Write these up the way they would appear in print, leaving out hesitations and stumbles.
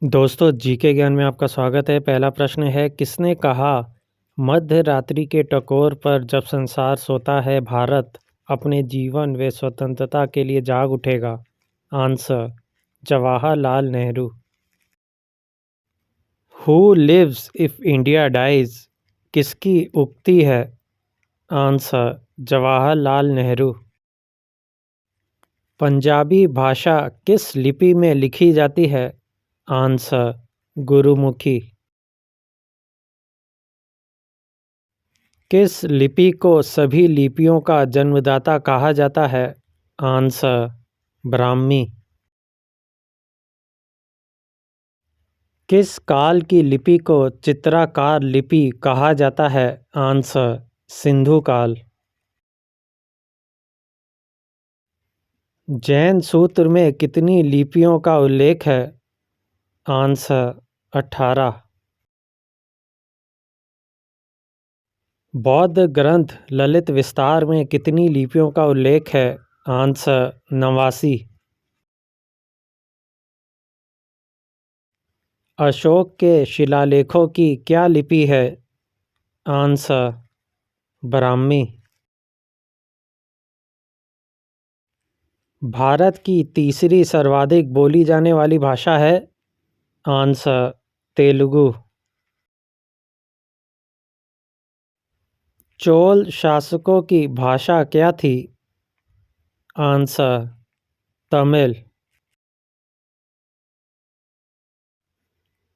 दोस्तों जीके ज्ञान में आपका स्वागत है। पहला प्रश्न है, किसने कहा मध्य रात्रि के टकोर पर जब संसार सोता है भारत अपने जीवन व स्वतंत्रता के लिए जाग उठेगा? Answer, Jawaharlal Nehru. Who lives if India dies किसकी उक्ति है? आंसर, जवाहरलाल नेहरू। पंजाबी भाषा किस लिपि में लिखी जाती है? आंसर, गुरुमुखी। किस लिपि को सभी लिपियों का जन्मदाता कहा जाता है? आंसर, ब्राह्मी। किस काल की लिपि को चित्राकार लिपि कहा जाता है? आंसर, सिंधु काल। जैन सूत्र में कितनी लिपियों का उल्लेख है? आंसर, 18। बौद्ध ग्रंथ ललित विस्तार में कितनी लिपियों का उल्लेख है? आंसर, 89। अशोक के शिलालेखों की क्या लिपि है? आंसर, ब्राह्मी। भारत की तीसरी सर्वाधिक बोली जाने वाली भाषा है? आंसर, तेलुगु। चोल शासकों की भाषा क्या थी? आंसर, तमिल।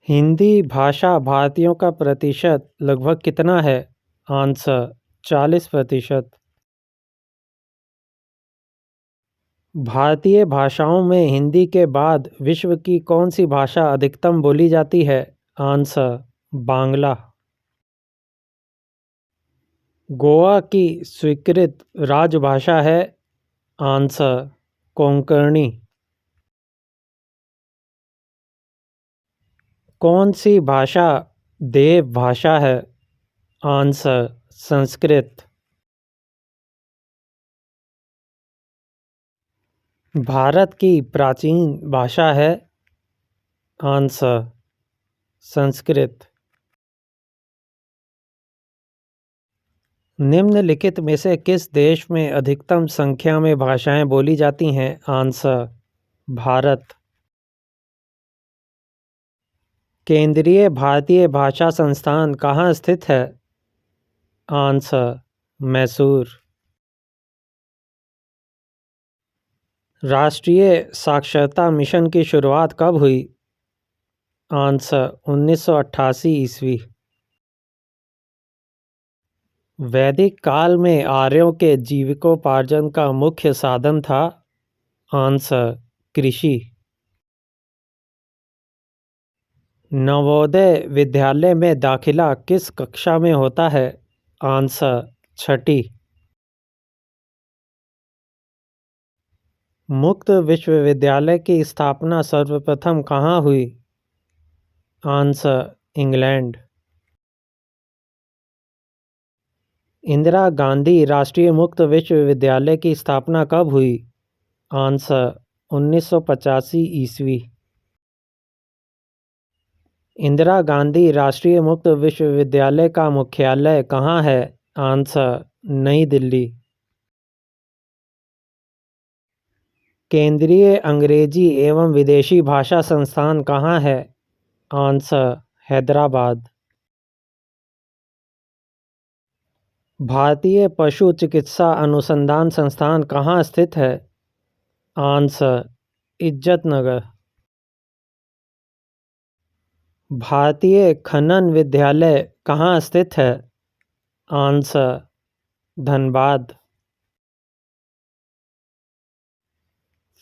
हिंदी भाषा भारतीयों का प्रतिशत लगभग कितना है? आंसर, 40%। भारतीय भाषाओं में हिंदी के बाद विश्व की कौन सी भाषा अधिकतम बोली जाती है? आंसर, बांग्ला। गोवा की स्वीकृत राजभाषा है? आंसर, कोंकणी। कौन सी भाषा देव भाषा है? आंसर, संस्कृत। भारत की प्राचीन भाषा है? आंसर, संस्कृत। निम्नलिखित में से किस देश में अधिकतम संख्या में भाषाएं बोली जाती हैं? आंसर, भारत। केंद्रीय भारतीय भाषा संस्थान कहाँ स्थित है? आंसर, मैसूर। राष्ट्रीय साक्षरता मिशन की शुरुआत कब हुई? आंसर, 1988 ईस्वी। वैदिक काल में आर्यों के जीविकोपार्जन का मुख्य साधन था? आंसर, कृषि। नवोदय विद्यालय में दाखिला किस कक्षा में होता है? आंसर, छठी। मुक्त विश्वविद्यालय की स्थापना सर्वप्रथम कहाँ हुई? Answer, England. इंदिरा गांधी राष्ट्रीय मुक्त विश्वविद्यालय की स्थापना कब हुई? आंसर, 1985 ईस्वी। इंदिरा गांधी राष्ट्रीय मुक्त विश्वविद्यालय का मुख्यालय कहाँ है? आंसर, नई दिल्ली। केंद्रीय अंग्रेजी एवं विदेशी भाषा संस्थान कहाँ है? आंसर, हैदराबाद। भारतीय पशु चिकित्सा अनुसंधान संस्थान कहाँ स्थित है? आंसर, इज्जतनगर। भारतीय खनन विद्यालय कहाँ स्थित है? Answer, Dhanbad.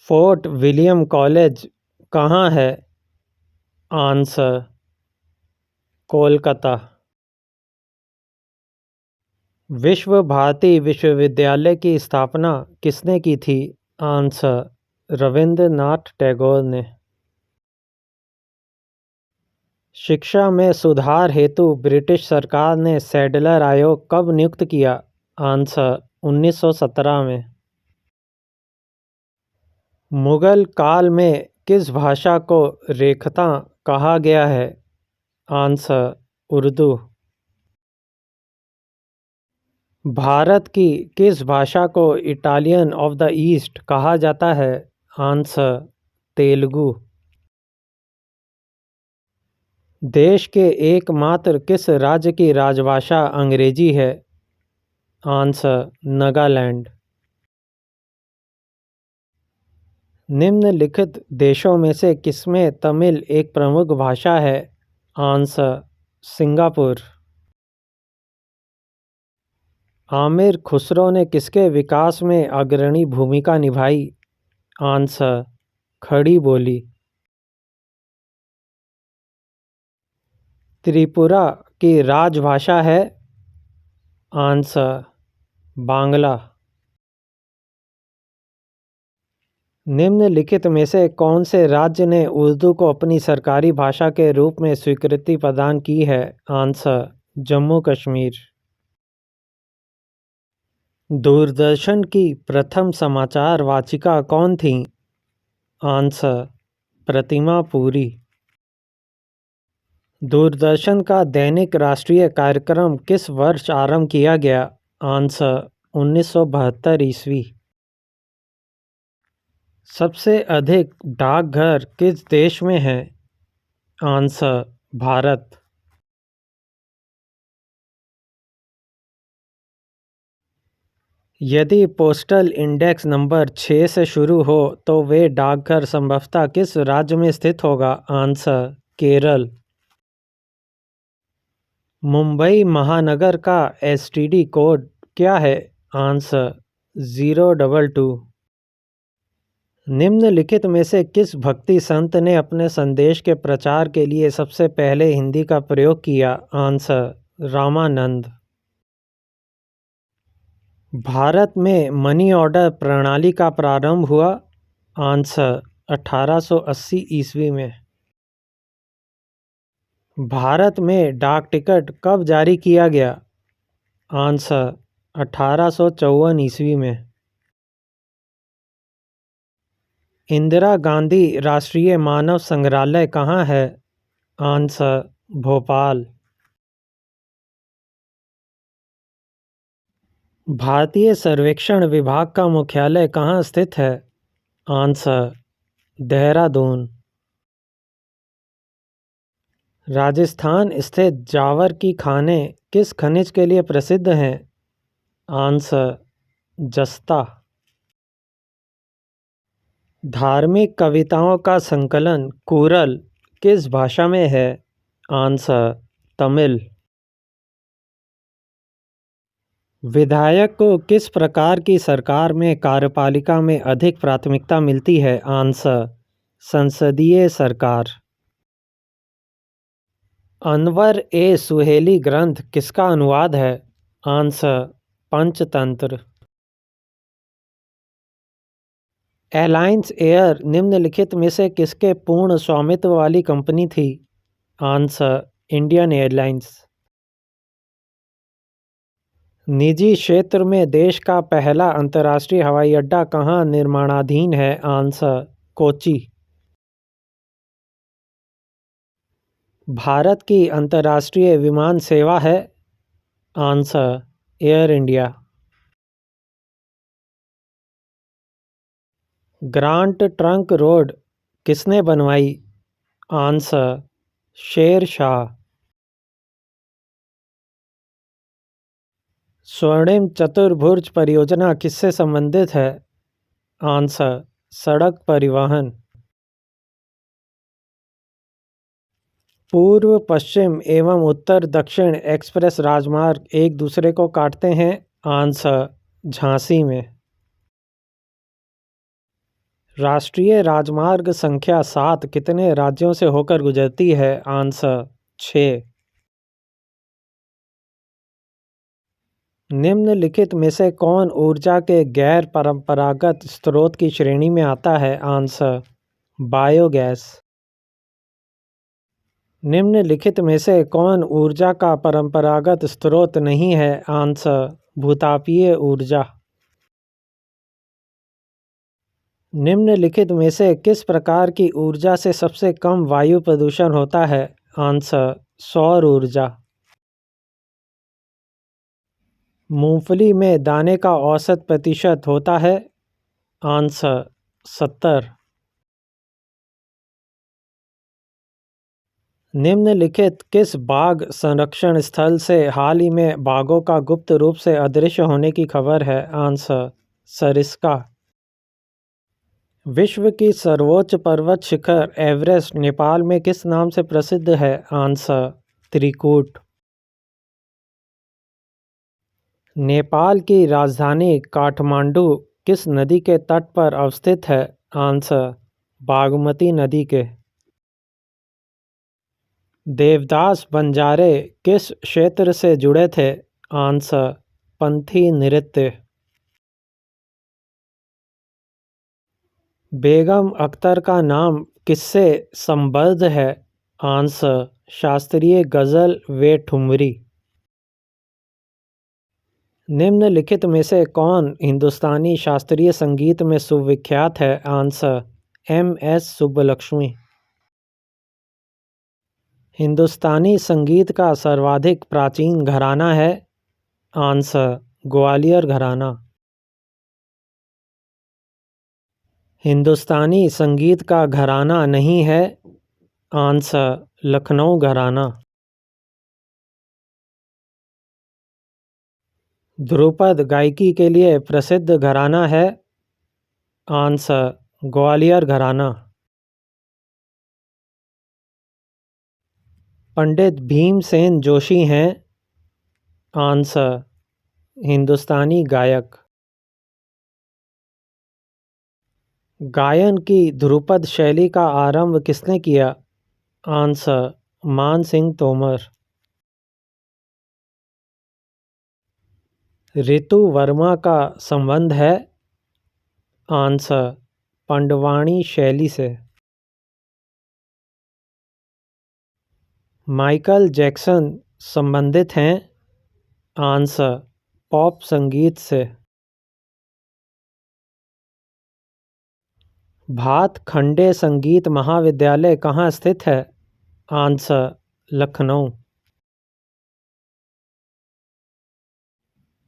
Fort William college कहाँ है? आंसर, कोलकाता। विश्व भारती विश्वविद्यालय की स्थापना किसने की थी? आंसर, रविंद्रनाथ टैगोर ने। शिक्षा में सुधार हेतु ब्रिटिश सरकार ने सैडलर आयोग कब नियुक्त किया? आंसर, 1917 में। मुगल काल में किस भाषा को रेखता कहा गया है? आंसर उर्दू। भारत की किस भाषा को इटालियन ऑफ द ईस्ट कहा जाता है? आंसर तेलुगु। देश के एकमात्र किस राज्य की राजभाषा अंग्रेजी है? आंसर नागालैंड। निम्नलिखित देशों में से किसमें तमिल एक प्रमुख भाषा है? Answer Singapore. आमिर खुसरो ने किसके विकास में अग्रणी भूमिका निभाई? आंसर खड़ी बोली। त्रिपुरा की राजभाषा है? आंसर बांग्ला। निम्नलिखित में से कौन से राज्य ने उर्दू को अपनी सरकारी भाषा के रूप में स्वीकृति प्रदान की है? आंसर जम्मू कश्मीर। दूरदर्शन की प्रथम समाचार वाचिका कौन थी? आंसर प्रतिमा पूरी। दूरदर्शन का दैनिक राष्ट्रीय कार्यक्रम किस वर्ष आरंभ किया गया? आंसर 1972 ईस्वी। सबसे अधिक डाकघर किस देश में है? आंसर भारत। यदि पोस्टल इंडेक्स नंबर 6 से शुरू हो तो वे डाकघर संभवतः किस राज्य में स्थित होगा? आंसर केरल। मुंबई महानगर का एसटीडी कोड क्या है? आंसर 022। निम्नलिखित में से किस भक्ति संत ने अपने संदेश के प्रचार के लिए सबसे पहले हिंदी का प्रयोग किया? आंसर रामानंद। भारत में मनी ऑर्डर प्रणाली का प्रारंभ हुआ? आंसर 1880 ईस्वी में। भारत में डाक टिकट कब जारी किया गया? आंसर 1854 ईस्वी में। इंदिरा गांधी राष्ट्रीय मानव संग्रहालय कहाँ है? आंसर भोपाल। भारतीय सर्वेक्षण विभाग का मुख्यालय कहाँ स्थित है? आंसर देहरादून। राजस्थान स्थित जावर की खानें किस खनिज के लिए प्रसिद्ध हैं? आंसर जस्ता। धार्मिक कविताओं का संकलन कूरल किस भाषा में है? आंसर तमिल। विधायक को किस प्रकार की सरकार में कार्यपालिका में अधिक प्राथमिकता मिलती है? आंसर संसदीय सरकार। अनवर ए सुहेली ग्रंथ किसका अनुवाद है? आंसर पंचतंत्र। एलायंस एयर निम्नलिखित में से किसके पूर्ण स्वामित्व वाली कंपनी थी? Answer Indian airlines. निजी क्षेत्र में देश का पहला अंतर्राष्ट्रीय हवाई अड्डा कहाँ निर्माणाधीन है? आंसर कोच्चि। भारत की अंतर्राष्ट्रीय विमान सेवा है? Answer air India. Grant trunk road किसने बनवाई? आंसर शेर शाह। स्वर्णिम चतुर्भुज परियोजना किससे संबंधित है? आंसर सड़क परिवहन। पूर्व पश्चिम एवं उत्तर दक्षिण एक्सप्रेस राजमार्ग एक दूसरे को काटते हैं? आंसर झांसी में। राष्ट्रीय राजमार्ग संख्या 7 कितने राज्यों से होकर गुजरती है? आंसर 6। निम्नलिखित में से कौन ऊर्जा के गैर परंपरागत स्रोत की श्रेणी में आता है? Answer biogas. निम्नलिखित में से कौन ऊर्जा का परंपरागत स्रोत नहीं है? आंसर भूतापीय ऊर्जा। निम्नलिखित में से किस प्रकार की ऊर्जा से सबसे कम वायु प्रदूषण होता है? आंसर: सौर ऊर्जा। मूंगफली में दाने का औसत प्रतिशत होता है? आंसर: 70। निम्नलिखित किस बाघ संरक्षण स्थल से हाल ही में बाघों का गुप्त रूप से अदृश्य होने की खबर है? आंसर: सरिस्का। विश्व की सर्वोच्च पर्वत शिखर एवरेस्ट नेपाल में किस नाम से प्रसिद्ध है? आंसर: त्रिकुट। नेपाल की राजधानी काठमांडू किस नदी के तट पर अवस्थित है? आंसर: बागमती नदी के। देवदास बंजारे किस क्षेत्र से जुड़े थे? आंसर: पंथी नृत्य। बेगम अख्तर का नाम किससे संबद्ध है? आंसर: शास्त्रीय गज़ल व ठुमरी। निम्नलिखित में से कौन हिंदुस्तानी शास्त्रीय संगीत में सुविख्यात है? Answer: MS. सुब्बलक्ष्मी। हिंदुस्तानी संगीत का सर्वाधिक प्राचीन घराना है? आंसर: ग्वालियर घराना। हिंदुस्तानी संगीत का घराना नहीं है? आंसर: लखनऊ घराना। ध्रुपद गायकी के लिए प्रसिद्ध घराना है? आंसर: ग्वालियर घराना। पंडित भीमसेन जोशी हैं? आंसर: हिंदुस्तानी गायक। गायन की ध्रुपद शैली का आरंभ किसने किया? आंसर: मान सिंह तोमर। ऋतु वर्मा का संबंध है? आंसर: पंडवाणी शैली से। माइकल जैक्सन संबंधित हैं? आंसर: पॉप संगीत से। भातखंडे संगीत महाविद्यालय कहाँ स्थित है? आंसर: लखनऊ।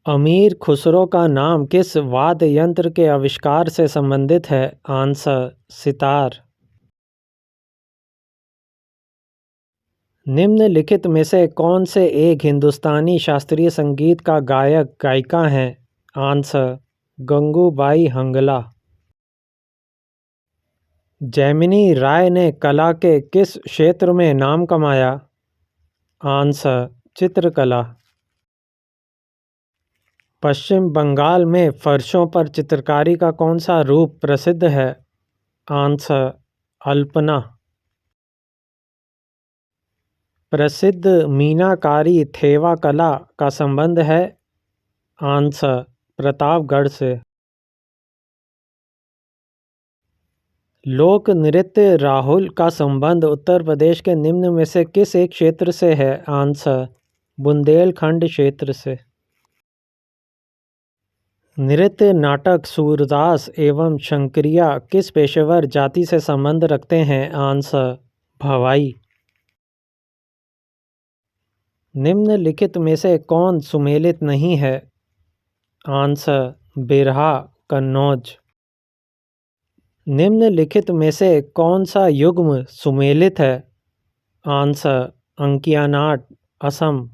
अमीर खुसरो का नाम किस वाद्य यंत्र के आविष्कार से संबंधित है? आंसर: सितार। निम्नलिखित में से कौन से एक हिंदुस्तानी शास्त्रीय संगीत का गायक गायिका हैं? आंसर: गंगूबाई हंगला। जैमिनी राय ने कला के किस क्षेत्र में नाम कमाया? आंसर: चित्रकला। पश्चिम बंगाल में फर्शों पर चित्रकारी का कौन सा रूप प्रसिद्ध है? आंसर: अल्पना। प्रसिद्ध मीनाकारी थेवा कला का संबंध है? आंसर: प्रतापगढ़ से। लोक नृत्य राहुल का संबंध उत्तर प्रदेश के निम्न में से किस एक क्षेत्र से है? आंसर: बुंदेलखंड क्षेत्र से। नृत्य नाटक सूरदास एवं शंकरिया किस पेशेवर जाति से संबंध रखते हैं? आंसर: भवाई। निम्नलिखित में से कौन सुमेलित नहीं है? आंसर: बिरहा कन्नौज। निम्नलिखित में से कौन सा युग्म सुमेलित है? आंसर: अंकियानाट असम।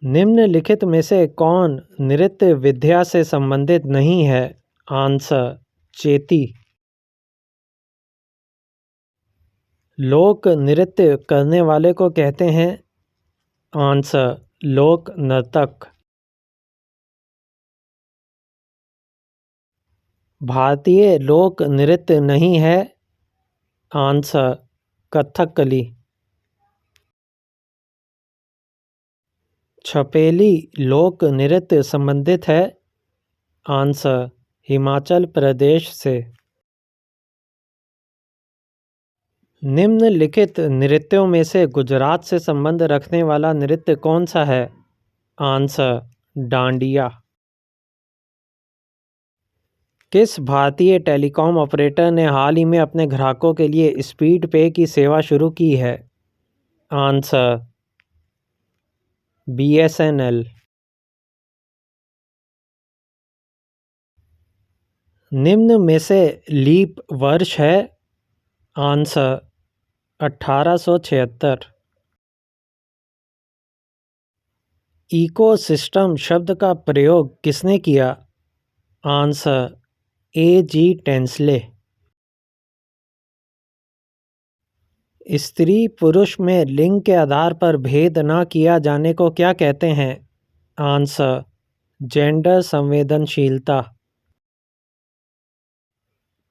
निम्नलिखित में से कौन नृत्य विद्या से संबंधित नहीं है? आंसर: चेती। लोक नृत्य करने वाले को कहते हैं? आंसर: लोक नर्तक। भारतीय लोक नृत्य नहीं है? आंसर: कथकली। छपेली लोक नृत्य संबंधित है? आंसर: हिमाचल प्रदेश से। निम्नलिखित नृत्यों में से गुजरात से संबंध रखने वाला नृत्य कौन सा है? आंसर: डांडिया। किस भारतीय टेलीकॉम ऑपरेटर ने हाल ही में अपने ग्राहकों के लिए स्पीड पे की सेवा शुरू की है? Answer: BSNL। निम्न में से लीप वर्ष है? आंसर: 1876। इकोसिस्टम शब्द का प्रयोग किसने किया? Answer: A.G. टेंसले। स्त्री पुरुष में लिंग के आधार पर भेद न किया जाने को क्या कहते हैं? आंसर: जेंडर संवेदनशीलता।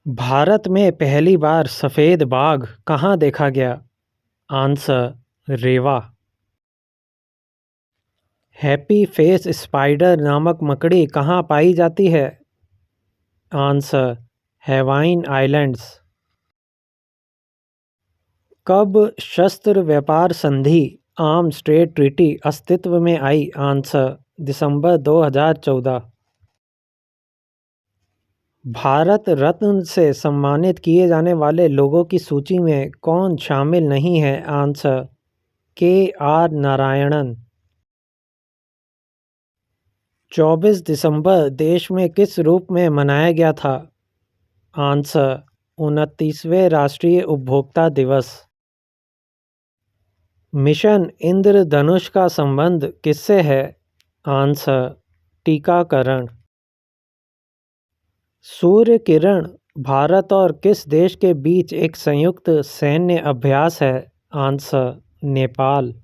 भारत में पहली बार सफ़ेद बाघ कहाँ देखा गया? Answer: Rewa. Happy face spider नामक मकड़ी कहाँ पाई जाती है? Answer: Hawaiian islands. कब शस्त्र व्यापार संधि आर्म्स ट्रेड ट्रीटी अस्तित्व में आई? आंसर: दिसंबर 2014। भारत रत्न से सम्मानित किए जाने वाले लोगों की सूची में कौन शामिल नहीं है? Answer: KR Narayanan. 24 दिसंबर देश में किस रूप में मनाया गया था? आंसर: 29वें राष्ट्रीय उपभोक्ता दिवस। मिशन इंद्रधनुष का संबंध किससे है? आंसर: टीकाकरण। सूर्य किरण भारत और किस देश के बीच एक संयुक्त सैन्य अभ्यास है? आंसर: नेपाल।